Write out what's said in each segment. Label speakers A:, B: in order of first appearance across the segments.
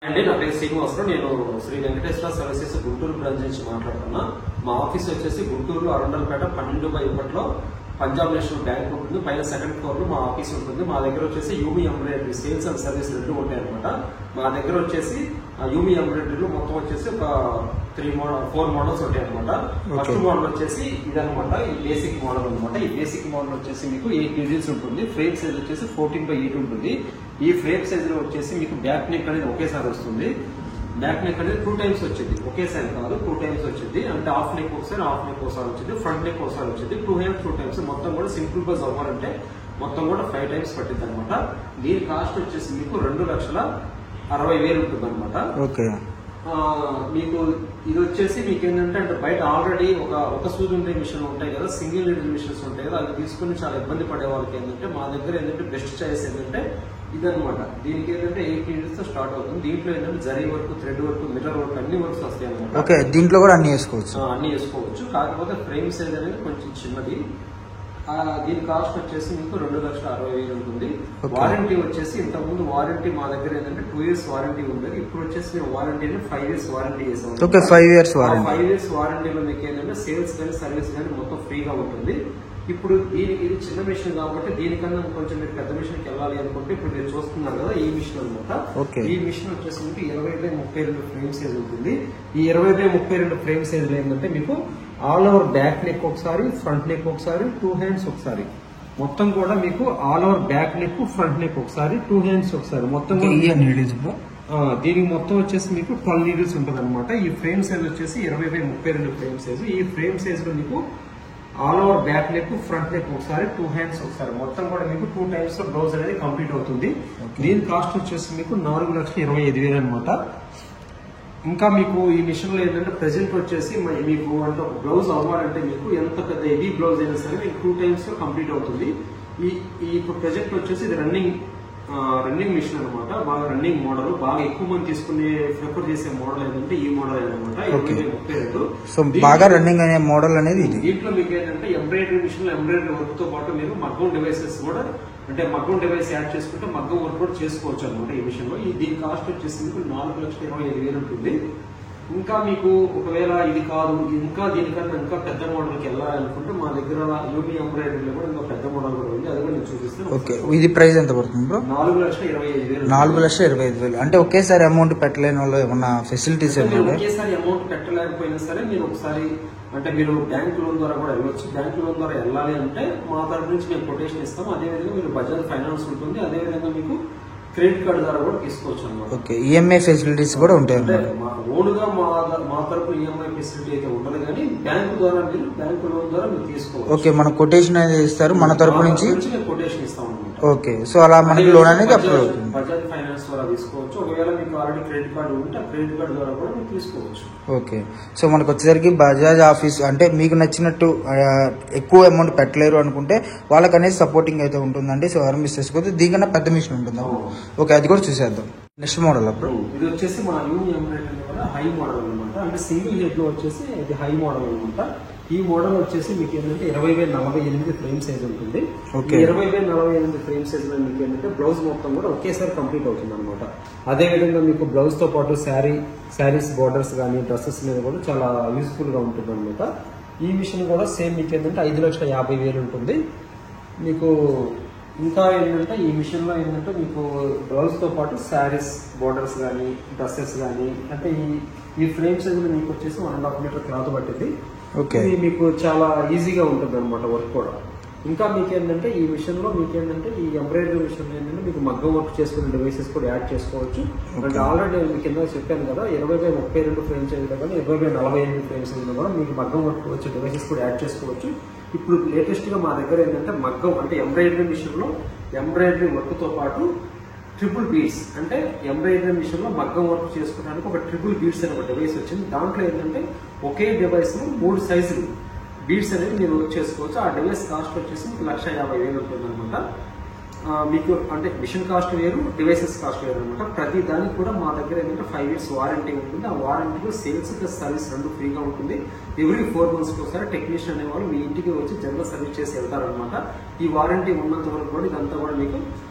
A: అండి నా పేరు శ్రీనివాసరావు. నేను శ్రీ వెంకటేశ్వర సర్వీసెస్ గుంటూరు బ్రాంచ్ నుంచి మాట్లాడుతున్నా. మా ఆఫీస్ వచ్చేసి గుంటూరులో అరండల్పేట 12/1 పంజాబ్ నేషనల్ బ్యాంక్ ఉంటుంది. పైన సెకండ్ ఫ్లోర్ లో మా ఆఫీస్ ఉంటుంది. మా దగ్గర వచ్చేసి you me embroidery sales and service రెండు ఉంటాయి అనమాట. మా దగ్గర వచ్చేసి యూమీ ఎంబ్రాయిడరీలో మొత్తం వచ్చేసి ఒక 4 మోడల్స్ ఉంటాయి అనమాట. ఫస్ట్ మోడల్ వచ్చేసి ఇదనమాట, ఈ బేసిక్ మోడల్ అనమాట. ఈ బేసిక్ మోడల్ వచ్చేసి మీకు 8 డిజిల్స్ ఉంటుంది. ఫ్రేమ్ సైజ్ వచ్చేసి 14/8 ఉంటుంది. ఈ ఫ్రేమ్ సైజ్ లో వచ్చేసి మీకు బ్యాక్ నెక్ అనేది ఒకేసారి వస్తుంది. బ్యాక్ నెక్ అనేది 2 టైమ్స్ వచ్చింది, ఒకేసారి కాదు 2 టైమ్స్ వచ్చింది. అంటే హాఫ్ నెక్ ఒకసారి, హాఫ్ నెక్ ఒకసారి వచ్చింది, ఫ్రంట్ నెక్ ఒకసారి వచ్చింది. 2 హ్యాండ్స్ 2 టైమ్స్ మొత్తం కూడా సింపుల్ బస్ అవ్వాలంటే మొత్తం కూడా 5 టైమ్స్ పట్టింది అనమాట. దీని కాస్ట్ వచ్చేసి మీకు 2,60,000 ఉంటుంది అనమాట. మీకు ఇది వచ్చేసి మీకు ఏంటంటే అంటే బయట ఆల్రెడీ ఒక సూది ఉండే మిషన్ ఉంటాయి కదా, సింగిల్ నీడిల్ మిషన్స్ ఉంటాయి కదా, అది తీసుకుని చాలా ఇబ్బంది పడే వాళ్ళకి ఏంటంటే మా దగ్గర ఏంటంటే బెస్ట్ చాయిస్ ఏంటంటే ఇదనమాట. దీనికి ఏంటంటే 8 నీడిల్స్ తో స్టార్ట్ అవుతుంది. దీంట్లో ఏంటంటే zari work, thread work, mirror work అన్ని వర్క్స్ వస్తాయి అనమాట.
B: దీంట్లో కూడా అన్ని వేసుకోవచ్చు. కాకపోతే ఫ్రేమ్ సైజ్ అనేది కొంచెం చిన్నది. దీని కాస్ట్ వచ్చేసి మీకు 2,60,000 ఉంటుంది. వారంటీ వచ్చేసి ఇంతకుముందు వారంటీ మా దగ్గర ఏంటంటే 2 years వారంటీ ఉండేది. ఇప్పుడు వచ్చేసి మేము వారంటీ 5 years వారంటీ చేసాం. 5 years వారంటీలో మీకు ఏంటంటే సేల్స్ కానీ సర్వీస్ కానీ మొత్తం ఫ్రీగా ఉంటుంది. ఇప్పుడు దీనికి ఇది చిన్న మిషన్ కాబట్టి దీనికన్నా కొంచెం మీరు పెద్ద మిషన్కి వెళ్ళాలి అనుకుంటే ఇప్పుడు మీరు చూస్తున్నారు కదా ఈ మిషన్ అనమాట. ఈ మిషన్ వచ్చేసి మీకు 20/32 ఫ్రేమ్ సైజ్ ఉంటుంది. ఈ 20/32 ఫ్రేమ్ సైజ్ లో ఏంటంటే మీకు ఆల్ ఓవర్ బ్యాక్ నెక్ ఒకసారి, ఫ్రంట్ నెక్ ఒకసారి, 2 హ్యాండ్స్ ఒకసారి, మొత్తం కూడా మీకు all over back neck, front neck ఒకసారి, 2 హ్యాండ్స్ ఒకసారి, మొత్తం దీనికి మొత్తం వచ్చేసి మీకు 12 నీడిల్స్ ఉంటుంది అనమాట. ఈ ఫ్రేమ్ సైజ్ వచ్చేసి 20/32 ఫ్రేమ్ సైజ్. ఈ ఫ్రేమ్ సైజ్ లో మీకు all over back neck, front neck ఒకసారి, 2 హ్యాండ్స్ ఒకసారి, మొత్తం కూడా మీకు 2 టైమ్స్ లో బ్లౌజ్ అనేది కంప్లీట్ అవుతుంది. దీని కాస్ట్ వచ్చేసి మీకు 4,25,000 అనమాట. ఇంకా మీకు ఈ మిషన్ లో ఏంటంటే ప్రెసెంట్ వచ్చేసి మీకు అంటే ఒక బ్లౌజ్ అవ్వాలంటే మీకు ఎంత పెద్ద హెవీ బ్లౌజ్ అయినా సరే మీకు 2 టైమ్స్ లో కంప్లీట్ అవుతుంది. ఇప్పుడు ప్రెసెంట్ వచ్చేసి ఇది రన్నింగ్ మిషన్ అనమాట. బాగా రన్నింగ్ మోడల్, బాగా ఎక్కువ మంది తీసుకునే ప్రిఫర్ చేసే మోడల్ ఏంటంటే ఈ మోడల్ అనమాట. 20/32 బాగా రన్నింగ్ అనే మోడల్ అనేది.
A: దీంట్లో మీకు ఏంటంటే ఎంబ్రాయిడరీ మిషన్ లో ఎంబ్రాయిడరీ వర్క్ తో పాటు మీరు మగ్గం డివైసెస్ కూడా అంటే మగ్గం డివైస్ యాడ్ చేసుకుంటే మగ్గం వర్క్ కూడా చేసుకోవచ్చు అనమాట ఈ మిషన్ లో. దీని కాస్ట్ వచ్చేసి మీకు 4,25,000 ఉంటుంది. ఇంకా మీకు ఒకవేళ ఇది కాదు ఇంకా దీనికన్నా ఇంకా పెద్ద మోడల్ కి వెళ్ళాలనుకుంటే మా దగ్గర యూమీ ఎంబ్రాయిడరీలో కూడా ఇంకా పెద్ద మోడల్ కూడా ఉంది. అది కూడా నేను చూపిస్తాను.
B: ఇది ప్రైస్ ఎంత పడుతుంది బ్రో?
A: 4,25,000.
B: 4,25,000 అంటే ఒకేసారి అమౌంట్ పెట్టలేని వాళ్ళు ఏమన్నా ఫెసిలిటీస్
A: ఒకేసారి అమౌంట్ పెట్టలేకపోయినా సరే మీరు ఒకసారి అంటే మీరు బ్యాంక్ లోన్ ద్వారా కూడా వెళ్ళొచ్చు. బ్యాంక్ లోన్ ద్వారా వెళ్ళాలి అంటే మా తరఫు నుంచి మేము కొటేషన్ ఇస్తాం. అదేవిధంగా మీరు బజాజ్ ఫైనాన్స్ ఉంటుంది. అదేవిధంగా మీకు క్రెడిట్ కార్డు ద్వారా కూడా తీసుకోవచ్చు అనమాట.
B: ఈఎంఐ ఫెసిలిటీస్ కూడా ఉంటాయి.
A: అంటే ఓన్గా మా తరఫు ఈఎంఐ ఫెసిలిటీ అయితే ఉండదు, కానీ బ్యాంకు ద్వారా మీరు బ్యాంకు లోన్ ద్వారా మీరు తీసుకోవచ్చు.
B: మన కొటేషన్ అనేది ఇస్తారు మన తరఫు నుంచి
A: కొటేషన్ ఇస్తాం అనమాట.
B: సో అలా మనకి లోన్ అనేది అప్రూవ్ అవుతుంది.
A: బజాజ్ ఫైనాన్స్ ద్వారా తీసుకోవచ్చు. ఒకవేళ మీకు ఆల్రెడీ క్రెడిట్ కార్డు ఉంటే ఆ క్రెడిట్ కార్డు ద్వారా కూడా మీరు తీసుకోవచ్చు.
B: సో మనకు వచ్చేసరికి బజాజ్ ఆఫీస్ అంటే మీకు నచ్చినట్టు ఎక్కువ అమౌంట్ పెట్టలేరు అనుకుంటే వాళ్ళకి అనేది సపోర్టింగ్ అయితే ఉంటుందండి. సో ఎవరు మిస్ చేసుకోవచ్చు. దీనికన్నా పెద్ద మిషన్ ఉంటుందా? అది కూడా చూసేద్దాం. నెక్స్ట్ మోడల్ అప్పుడు
A: ఇది వచ్చేసి మా యూమీ ఎంబ్రాయిడరీ కూడా హై మోడల్ అనమాట. అంటే సింగిల్ హెడ్ లో వచ్చేసి ఇది హై మోడల్ అనమాట. ఈ మోడల్ వచ్చేసి మీకు ఏంటంటే 20/48 ఫ్రేమ్ సైజ్ ఉంటుంది. 20/48 ఫ్రేమ్ సైజ్ లో మీకు ఏంటంటే బ్లౌజ్ మొత్తం కూడా ఒకేసారి కంప్లీట్ అవుతుంది అనమాట. అదే విధంగా మీకు బ్లౌజ్ తో పాటు శారీస్ బోర్డర్స్ కానీ డ్రెస్సెస్ మీద కూడా చాలా యూస్ఫుల్ గా ఉంటుంది అనమాట. ఈ మిషన్ కూడా సేమ్ మీకు ఏంటంటే 5,50,000 ఉంటుంది. మీకు ఇంకా ఏంటంటే ఈ మిషన్ లో ఏంటంటే మీకు బ్లౌజ్ తో పాటు శారీస్ బోర్డర్స్ కానీ డ్రెస్సెస్ కానీ అంటే ఈ ఫ్రేమ్ సైజ్ లో మీకు వచ్చేసి 1.5 మీటర్ క్లాత్ పట్టింది. ఇది మీకు చాలా ఈజీగా ఉంటుంది అనమాట వర్క్ కూడా. ఇంకా మీకు ఏంటంటే ఈ మిషన్ లో మీకు ఏంటంటే ఈ ఎంబ్రాయిడరీ మిషన్ ఏంటంటే మీకు మగ్గం వర్క్ చేసుకునే డివైసెస్ కూడా యాడ్ చేసుకోవచ్చు. అంటే ఆల్రెడీ నేను కింద చెప్పాను కదా 20/32 ఫ్రేమ్ సైజ్ లో కానీ 20/48 ఫ్రేమ్ సైజ్ లో కూడా మీకు మగ్గం వర్క్ వచ్చే డివైసెస్ కూడా యాడ్ చేసుకోవచ్చు. ఇప్పుడు లేటెస్ట్ గా మా దగ్గర ఏంటంటే మగ్గం అంటే ఎంబ్రాయిడరీ మిషన్ లో ఎంబ్రాయిడరీ వర్క్ తో పాటు ట్రిపుల్ బీడ్స్ అంటే ఎంబ్రాయిడరీ మిషన్ లో మగ్గం వర్క్ చేసుకోవడానికి ఒక ట్రిపుల్ బీడ్స్ అనే ఒక డివైస్ వచ్చింది. దాంట్లో ఏంటంటే ఒకే డివైస్ లో 3 సైజులు బీడ్స్ అనేది మీరు వర్క్ చేసుకోవచ్చు. ఆ డివైస్ కాస్ట్ వచ్చేసి మీకు 1,50,000 ఉంటుంది అనమాట. మీకు అంటే మిషన్ కాస్ట్ వేరు, డివైసెస్ కాస్ట్ వేరు అనమాట. ప్రతి దానికి కూడా మా దగ్గర ఏంటంటే 5 years వారంటీ ఉంటుంది. ఆ వారంటీలో సేల్స్ ప్లస్ సర్వీస్ రెండు ఫ్రీగా ఉంటుంది. ఎవ్రీ 4 months ఒకసారి టెక్నీషియన్ అనేవాళ్ళు మీ ఇంటికి వచ్చి జనరల్ సర్వీస్ చేసి వెళ్తారనమాట. ఈ వారంటీ ఉన్నంత వరకు కూడా ఇదంతా కూడా మీకు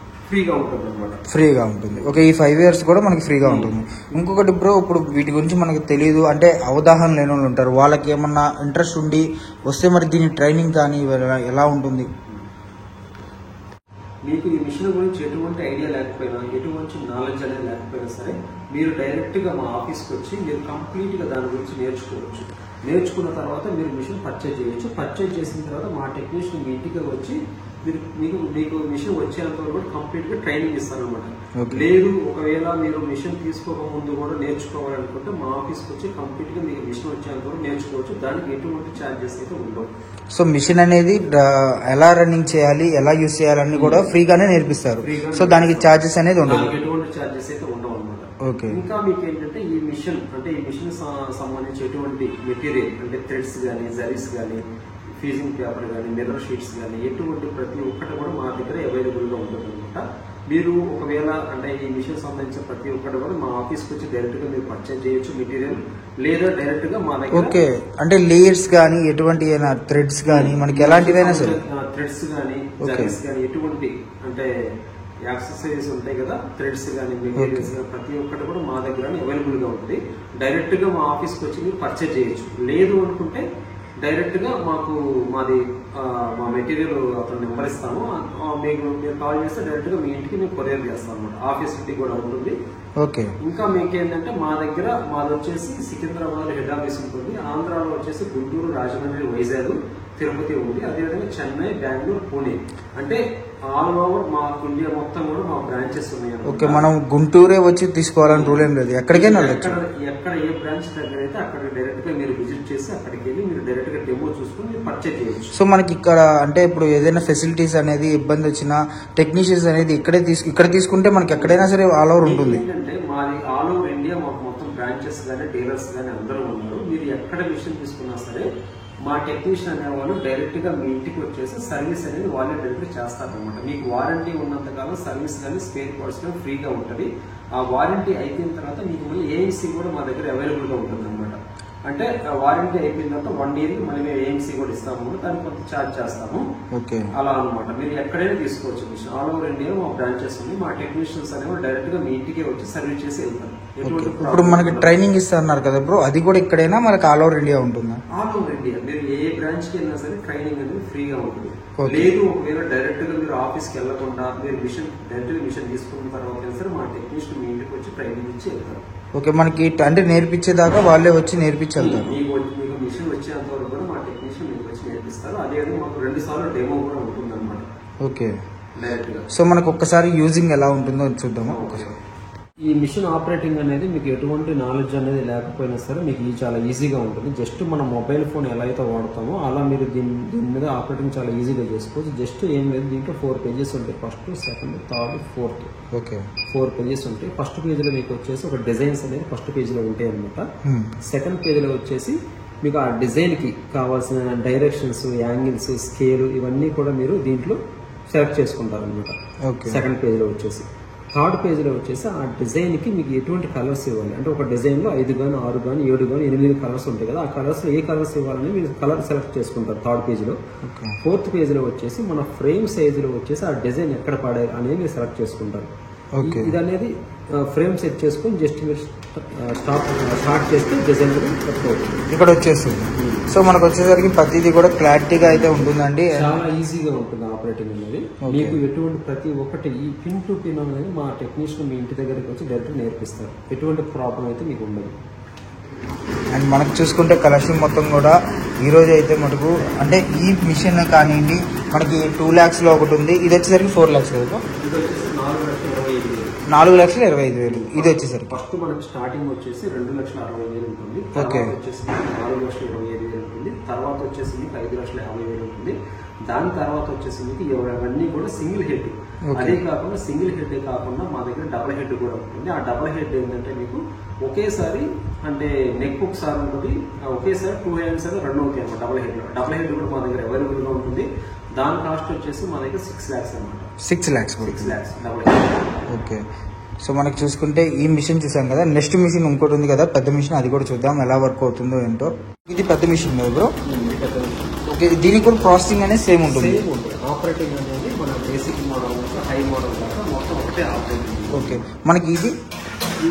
B: ఫ్రీగా ఉంటుంది అనమాట.
C: ఫ్రీగా ఉంటుంది. ఓకే, ఈ 5 years కూడా మనకి ఫ్రీగా ఉంటుంది. ఇంకొకటి బ్రో, ఇప్పుడు వీటి గురించి మనకు తెలియదు అంటే అవగాహన లేని వాళ్ళు ఉంటారు, వాళ్ళకి ఏమన్నా ఇంట్రెస్ట్ ఉండి వస్తే మరి దీని ట్రైనింగ్ కానీ ఎలా ఉంటుంది?
B: మీకు ఈ మిషన్ గురించి ఎటువంటి ఐడియా లేకపోయినా, ఎటువంటి నాలెడ్జ్ అనేది లేకపోయినా సరే, మీరు డైరెక్ట్గా మా ఆఫీస్కి వచ్చి మీరు కంప్లీట్గా దాని గురించి నేర్చుకోవచ్చు. నేర్చుకున్న తర్వాత మీరు మిషన్ పర్చేజ్ చేయొచ్చు. పర్చేజ్ చేసిన తర్వాత మా టెక్నీషియన్ మీ ఇంటికి వచ్చి మీకు మిషన్ వచ్చేంత వరకు కూడా కంప్లీట్ గా ట్రైనింగ్ ఇస్తారనమాట. లేదు ఒకవేళ మీరు మిషన్ తీసుకోక ముందు కూడా నేర్చుకోవాలనుకుంటే మా ఆఫీస్కి వచ్చి కంప్లీట్ గా మీకు మిషన్ వచ్చేంత వరకు నేర్చుకోవచ్చు. దానికి ఎటువంటి ఛార్జెస్ అయితే ఉండవు.
C: సో మిషన్ అనేది ఎలా రన్నింగ్ చేయాలి, ఎలా యూజ్ చేయాలని కూడా ఫ్రీగానే నేర్పిస్తారు. సో దానికి ఛార్జెస్ అనేది ఉండదు,
B: ఎటువంటి ఛార్జెస్ అయితే ఉండవు అనమాట. ఇంకా మీకు ఏంటంటే ఈ మిషన్ సంబంధించి ఎటువంటి మెటీరియల్ అంటే థ్రెడ్స్ కానీ, జరీస్ కానీ, ఫీజింగ్ పేపర్ కానీ, మిర్రర్ షీట్స్ కానీ, ఎటువంటి ప్రతి ఒక్కటి కూడా మా దగ్గర అవైలబుల్ గా ఉంటుంది అనమాట. మీరు ఒకవేళ అంటే ఈ మిషన్ సంబంధించిన ప్రతి ఒక్కటి కూడా మా ఆఫీస్కి వచ్చి డైరెక్ట్ గా మీరు పర్చేజ్ చేయొచ్చు మెటీరియల్, లేదా డైరెక్ట్ గా మా దగ్గర.
C: ఓకే, అంటే లేయర్స్ కానీ ఎటువంటి థ్రెడ్స్ కానీ మనకి ఎలాంటివైనా సరే,
B: థ్రెడ్స్ కానీ, జరీస్ కానీ, ఎటువంటి అంటే యాక్సెసరీస్ ఉంటాయి కదా, థ్రెడ్స్ కానీ, మెటీరియల్స్ కానీ, ప్రతి ఒక్కటి కూడా మా దగ్గర అవైలబుల్ గా ఉంటుంది. డైరెక్ట్ గా మా ఆఫీస్కి వచ్చి మీరు పర్చేజ్ చేయొచ్చు. లేదు అనుకుంటే డైరెక్ట్ గా మా మెటీరియల్ అతను నెంబర్ ఇస్తాము, మీరు కాల్ చేస్తే డైరెక్ట్ గా మీ ఇంటికి మేము కొరియర్ చేస్తాం అనమాట. ఆఫీస్ ఇంటికి కూడా ఉంటుంది.
C: ఓకే,
B: ఇంకా మీకేంటంటే మాది వచ్చేసి సికింద్రాబాద్ హెడ్ ఆఫీస్ ఉంటుంది. ఆంధ్రాలో వచ్చేసి గుంటూరు, రాజమండ్రి, వైజాగ్, తిరుపతి ఉంది. అదేవిధంగా చెన్నై, బెంగళూరు, పూణే, అంటే ఆల్ ఓవర్ మా ఇండియా మొత్తం కూడా మా బ్రాంచెస్ ఉన్నాయి.
C: ఓకే, మనం గుంటూరే వచ్చి తీసుకోవాలని రూల్ ఏం లేదు, ఎక్కడికైనా
B: ఎక్కడ ఏ బ్రాంచ్ దగ్గర అయితే అక్కడ డైరెక్ట్ గా మీరు విజిట్ చేసి అక్కడికి వెళ్ళి మీరు డైరెక్ట్ గా డెమో చూసుకుని మీరు పర్చేజ్ చేయొచ్చు.
C: సో మనకి ఇక్కడ అంటే ఇప్పుడు ఏదైనా ఫెసిలిటీస్ అనేది ఇబ్బంది వచ్చినా టెక్నీషియన్స్ అనేది ఇక్కడ తీసుకుంటే మనకి ఎక్కడైనా సరే ఆల్ ఓవర్ ఉంటుంది.
B: ఏంటంటే మాది ఆల్ ఓవర్ ఇండియా మాకు మొత్తం బ్రాంచెస్ కానీ, డీలర్స్ కానీ అందరూ ఉన్నారు. మీరు ఎక్కడ మిషన్ తీసుకున్నా సరే మా టెక్నీషియన్ అనేవాళ్ళు డైరెక్ట్ గా మీ ఇంటికి వచ్చేసి సర్వీస్ అనేది వాళ్ళే డైరెక్ట్ చేస్తారనమాట. మీకు వారంటీ ఉన్నంతకాలం సర్వీస్ కానీ, స్పేర్ పార్ట్స్ కానీ ఫ్రీగా ఉంటుంది. ఆ వారంటీ అయిపోయిన తర్వాత మీకు మళ్ళీ ఏఎంసీ కూడా మా దగ్గర అవైలబుల్ గా ఉంటుంది అనమాట. అంటే వారంటీ అయిపోయిన తర్వాత 1 year కి మళ్ళీ మేము ఏఎంసీ కూడా ఇస్తాము, దానికి కొంత ఛార్జ్ చేస్తాము. అలా అనమాట. మీరు ఎక్కడైనా తీసుకోవచ్చు మిషన్. ఆల్ ఓవర్ ఇండియా మా బ్రాంచెస్ ఉంది. మా టెక్నీషియన్స్ అనేవి డైరెక్ట్ గా మీ ఇంటికే వచ్చి సర్వీస్ చేసి వెళ్తారు.
C: ఇప్పుడు మనకి ట్రైనింగ్ ఇస్తున్నారు కదా బ్రో, అది కూడా ఇక్కడైనా మనకి ఆల్ ఓవర్ ఇండియా ఉంటుందా?
B: ఆల్ ఓవర్ ఇండియా మీరు ఏ బ్రాంచ్ కి వెళ్ళినా సరే ట్రైనింగ్ అనేది ఫ్రీగా ఉంటుంది. లేదు ఒకవేళ డైరెక్ట్ గా మీరు ఆఫీస్కి వెళ్లకుండా మీరు డైరెక్ట్ మిషన్ తీసుకున్న తర్వాత సరే మా టెక్నీషియన్ మీ ఇంటికి వచ్చి ట్రైనింగ్ ఇచ్చి వెళ్తారు.
C: ఓకే, మనకి అంటే నేర్పించేదాకా వాళ్ళే వచ్చి నేర్పించారు.
B: మీకు మిషన్ వచ్చేంత వరకు కూడా మా టెక్నీషియన్ మీకు వచ్చి నేర్పిస్తారు. అదేవిధంగా మాకు 2 సార్లు డెమో కూడా ఉంటుంది అనమాట.
C: ఓకే,
B: డైరెక్ట్ గా.
C: సో మనకు ఒక్కసారి యూజింగ్ ఎలా ఉంటుందో చూద్దాము ఒకసారి.
A: ఈ మిషన్ ఆపరేటింగ్ అనేది మీకు ఎటువంటి నాలెడ్జ్ అనేది లేకపోయినా సరే మీకు చాలా ఈజీగా ఉంటుంది. జస్ట్ మన మొబైల్ ఫోన్ ఎలా అయితే వాడతామో అలా మీరు దీని మీద ఆపరేటింగ్ చాలా ఈజీగా చేసుకోవచ్చు. జస్ట్ ఏం లేదు, దీంట్లో 4 pages ఉంటాయి. First, second, third, fourth.
C: Okay,
A: 4 pages ఉంటాయి. ఫస్ట్ పేజీలో మీకు వచ్చేసి ఒక డిజైన్స్ అనేది ఫస్ట్ పేజీలో ఉంటాయి అనమాట. సెకండ్ పేజీలో వచ్చేసి మీకు ఆ డిజైన్ కి కావాల్సిన డైరెక్షన్స్, యాంగిల్స్, స్కేల్ ఇవన్నీ కూడా మీరు దీంట్లో సెలెక్ట్ చేసుకుంటారు అనమాట. సెకండ్ పేజీలో వచ్చేసి. థర్డ్ పేజీలో వచ్చేసి ఆ డిజైన్ కి మీకు ఎటువంటి కలర్స్ ఇవ్వాలి అంటే ఒక డిజైన్ లో 5 కానీ 6 కానీ 7 కానీ 8 కలర్స్ ఉంటాయి కదా, ఆ కలర్స్ ఏ కలర్స్ ఇవ్వాలని మీరు కలర్ సెలెక్ట్ చేసుకుంటారు థర్డ్ పేజీలో. ఫోర్త్ పేజీలో వచ్చేసి మన ఫ్రేమ్ సైజులో వచ్చేసి ఆ డిజైన్ ఎక్కడ పడాలి అనేది మీరు సెలెక్ట్ చేసుకుంటారు. ఇది అనేది ఫ్రేమ్ సెట్ చేసుకొని జస్ట్ మీరు స్టార్ట్ చేస్తే డిజైన్
C: ఇక్కడ వచ్చేస్తుంది. సో మనకు వచ్చేసరికి ప్రతిదీ కూడా క్లారిటీగా అయితే ఉంటుందండి,
A: చాలా ఈజీగా ఉంటుంది ఆపరేటింగ్ అనేది. మీకు ఎటువంటి ప్రతి ఒక్కటి ఈ పిన్ టు పిన్ అనేది మా టెక్నీషియన్ మీ ఇంటి దగ్గరికి వచ్చి డైరెక్ట్ నేర్పిస్తారు. ఎటువంటి ప్రాబ్లం అయితే మీకు ఉండదు.
C: అండ్ మనకు చూసుకుంటే కలెక్షన్ మొత్తం కూడా ఈరోజు అయితే మనకు అంటే ఈ మిషన్ కానివ్వండి మనకి 2 lakhs లో ఒకటి ఉంది. ఇది వచ్చేసరికి 4 lakhs కదా, 4,25,000. ఇది వచ్చేసరికి
B: ఫస్ట్ మనకి స్టార్టింగ్ వచ్చేసి 2,60,000 ఉంటుంది. వచ్చేసి 4,25,000 ఉంటుంది. తర్వాత వచ్చేసి మీకు 5,50,000 ఉంటుంది. దాని తర్వాత వచ్చేసి మీకు ఇవన్నీ కూడా సింగిల్ హెడ్. అదే కాకుండా సింగిల్ హెడ్ కాకుండా మా దగ్గర డబుల్ హెడ్ కూడా ఉంటుంది. ఆ డబుల్ హెడ్ ఏంటంటే మీకు ఒకేసారి అంటే నెక్ ఒకసారి ఉంటుంది, ఒకేసారి 2 hands రెండు అవుతాయి అన్నమాట. డబుల్ హెడ్ కూడా మా దగ్గర అవైలబుల్ గా ఉంటుంది. దాని కాస్ట్ వచ్చేసి మా దగ్గర 6 lakhs అనమాట.
C: 6 lakhs
B: double head.
C: Okay, so మనకు చూసుకుంటే ఈ మిషన్ చూసాం కదా, నెక్స్ట్ మిషన్ ఇంకోటి ఉంది కదా పెద్ద మిషన్, అది కూడా చూద్దాం ఎలా వర్క్ అవుతుందో ఏంటో. ఇది పెద్ద మిషన్ కదా బ్రో? ఓకే, దీనికి కూడా ప్రాసెసింగ్ అనేది సేమ్ ఉంటుంది.
A: ఆపరేటింగ్ అనేది మన బేసిక్ మోడల్ నుంచి హై మోడల్ దాకా మొత్తం
B: ఒకటే ఆపరేట్.
C: ఓకే, మనకి ఇది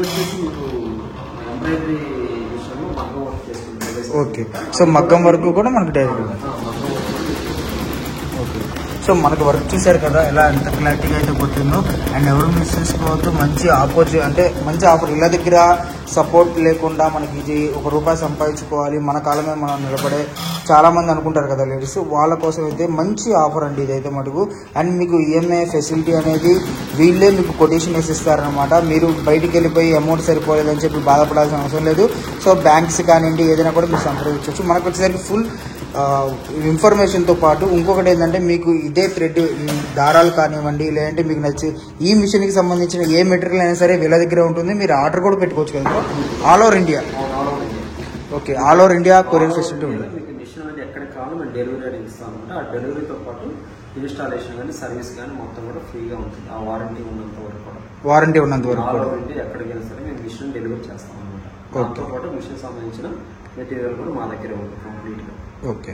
B: వచ్చేసి మీకు ఎంబ్రాయిడరీ విషయంలో మగ్గం వర్క్ చేసుకుంటారు.
C: ఓకే, సో మగ్గం వరకు కూడా మనకి డైరెక్ట్. ఓకే, సో మనకు వర్క్ చూశారు కదా ఎలా ఎంత క్లారిటీగా అయితే పోతుందో. అండ్ ఎవరు మిస్ చేసుకోవద్దు, మంచి మంచి ఆఫర్. ఇళ్ళ దగ్గర సపోర్ట్ లేకుండా మనకి ఇది ₹1 సంపాదించుకోవాలి, మన కాలమే మనం నిలబడే చాలా మంది అనుకుంటారు కదా లేడీస్, వాళ్ళ కోసం అయితే మంచి ఆఫర్ అండి ఇదైతే మటుకు. అండ్ మీకు ఈఎంఐ ఫెసిలిటీ అనేది వీళ్ళే మీకు కొటేషన్ వేసిస్తారనమాట. మీరు బయటికి వెళ్ళిపోయి అమౌంట్ సరిపోలేదని చెప్పి బాధపడాల్సిన అవసరం లేదు. సో బ్యాంక్స్ కానివ్వండి ఏదైనా కూడా మీరు సంప్రదించవచ్చు. మనకు వచ్చేసరికి ఫుల్ ఇన్ఫర్మేషన్తో పాటు ఇంకొకటి ఏంటంటే మీకు ఇదే థ్రెడ్ దారాలు కానివ్వండి, లేదంటే మీకు నచ్చి ఈ మిషన్కి సంబంధించిన ఏ మెటీరియల్ అయినా సరే వీళ్ళ దగ్గర ఉంటుంది. మీరు ఆర్డర్ కూడా పెట్టుకోవచ్చు కదా all over India. Okay, all over India courier facility ఉంటుంది.
B: మీకు మిషన్ అనేది ఎక్కడికి కావాలో మేము డెలివరీ ఇస్తాం అనమాట. ఆ డెలివరీతో పాటు ఇన్స్టాలేషన్ కానీ సర్వీస్ కానీ మొత్తం కూడా ఫ్రీగా ఉంటుంది. ఆ వారంటీ ఉన్నంత వరకు కూడా ఆల్ ఓవర్ ఇండియా ఎక్కడికైనా సరే మేము మిషన్ డెలివరీ చేస్తాం అనమాట. దాంతో పాటు మిషన్ సంబంధించిన మెటీరియల్ కూడా మా దగ్గర ఉంటుంది కంప్లీట్గా.
C: ఓకే.